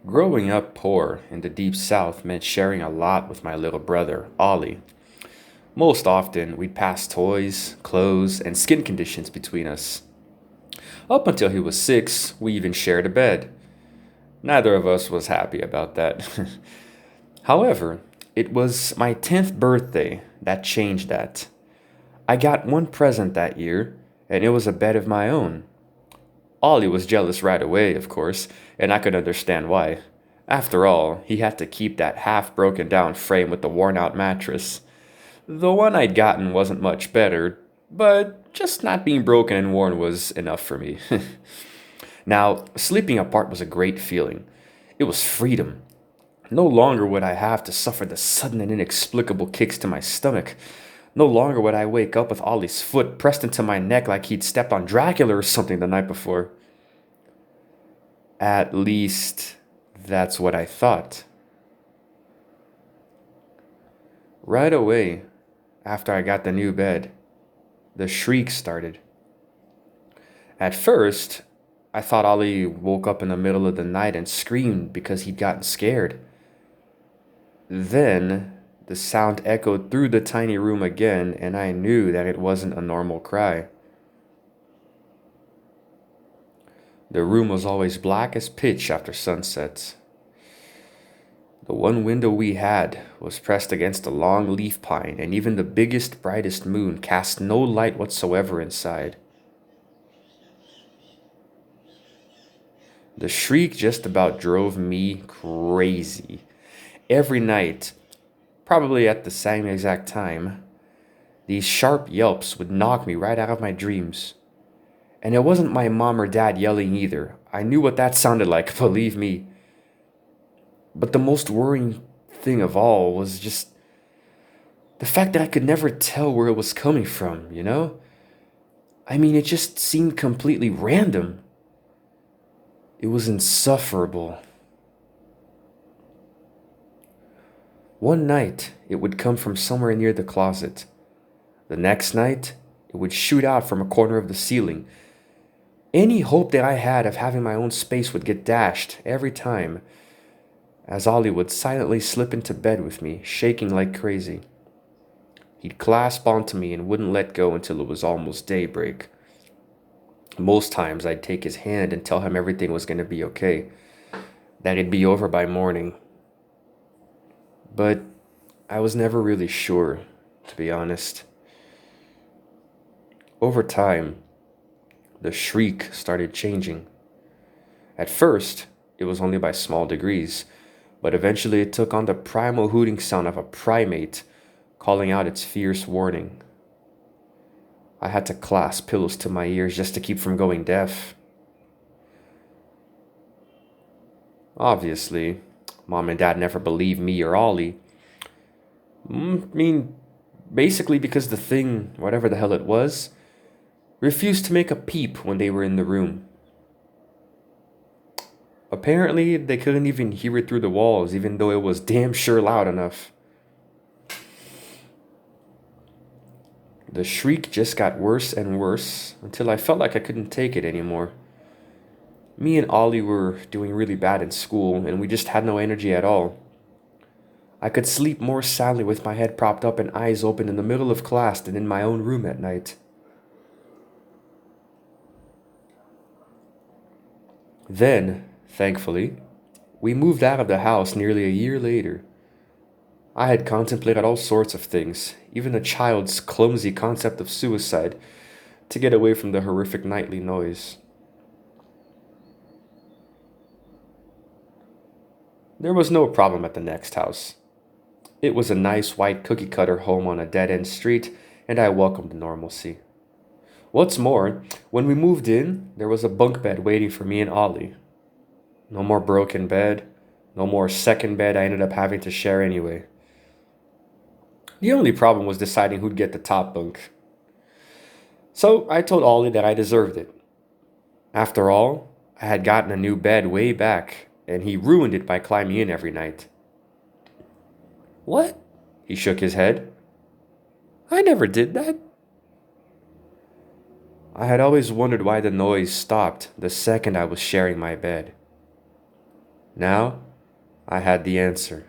Growing up poor in the deep south meant sharing a lot with my little brother, Ollie. Most often, we'd pass toys, clothes, and skin conditions between us. Up until he was 6, we even shared a bed. Neither of us was happy about that. However, it was my 10th birthday that changed that. I got one present that year, and it was a bed of my own. Ollie was jealous right away, of course, and I could understand why. After all, he had to keep that half broken down frame with the worn out mattress. The one I'd gotten wasn't much better, but just not being broken and worn was enough for me. Now, sleeping apart was a great feeling. It was freedom. No longer would I have to suffer the sudden and inexplicable kicks to my stomach. No longer would I wake up with Ollie's foot pressed into my neck like he'd stepped on Dracula or something the night before. At least, that's what I thought. Right away, after I got the new bed, the shrieks started. At first, I thought Ollie woke up in the middle of the night and screamed because he'd gotten scared. Then, the sound echoed through the tiny room again, and I knew that it wasn't a normal cry. The room was always black as pitch after sunset. The one window we had was pressed against a long leaf pine, and even the biggest, brightest moon cast no light whatsoever inside. The shriek just about drove me crazy. Every night, probably at the same exact time, these sharp yelps would knock me right out of my dreams. And it wasn't my mom or dad yelling either. I knew what that sounded like, believe me. But the most worrying thing of all was just the fact that I could never tell where it was coming from, you know? I mean, it just seemed completely random. It was insufferable. One night, it would come from somewhere near the closet. The next night, it would shoot out from a corner of the ceiling. Any hope that I had of having my own space would get dashed every time, as Ollie would silently slip into bed with me, shaking like crazy. He'd clasp onto me and wouldn't let go until it was almost daybreak. Most times I'd take his hand and tell him everything was going to be okay, that it'd be over by morning. But I was never really sure, to be honest. Over time, the shriek started changing. At first, it was only by small degrees, but eventually it took on the primal hooting sound of a primate calling out its fierce warning. I had to clasp pillows to my ears just to keep from going deaf. Obviously, Mom and Dad never believed me or Ollie. Basically because the thing, whatever the hell it was, refused to make a peep when they were in the room. Apparently, they couldn't even hear it through the walls, even though it was damn sure loud enough. The shriek just got worse and worse until I felt like I couldn't take it anymore. Me and Ollie were doing really bad in school, and we just had no energy at all. I could sleep more soundly with my head propped up and eyes open in the middle of class than in my own room at night. Then, thankfully, we moved out of the house nearly a year later. I had contemplated all sorts of things, even a child's clumsy concept of suicide, to get away from the horrific nightly noise. There was no problem at the next house. It was a nice white cookie cutter home on a dead end street, and I welcomed normalcy. What's more, when we moved in, there was a bunk bed waiting for me and Ollie. No more broken bed, no more second bed I ended up having to share anyway. The only problem was deciding who'd get the top bunk. So I told Ollie that I deserved it. After all, I had gotten a new bed way back, and he ruined it by climbing in every night. What? He shook his head. I never did that. I had always wondered why the noise stopped the second I was sharing my bed. Now I had the answer.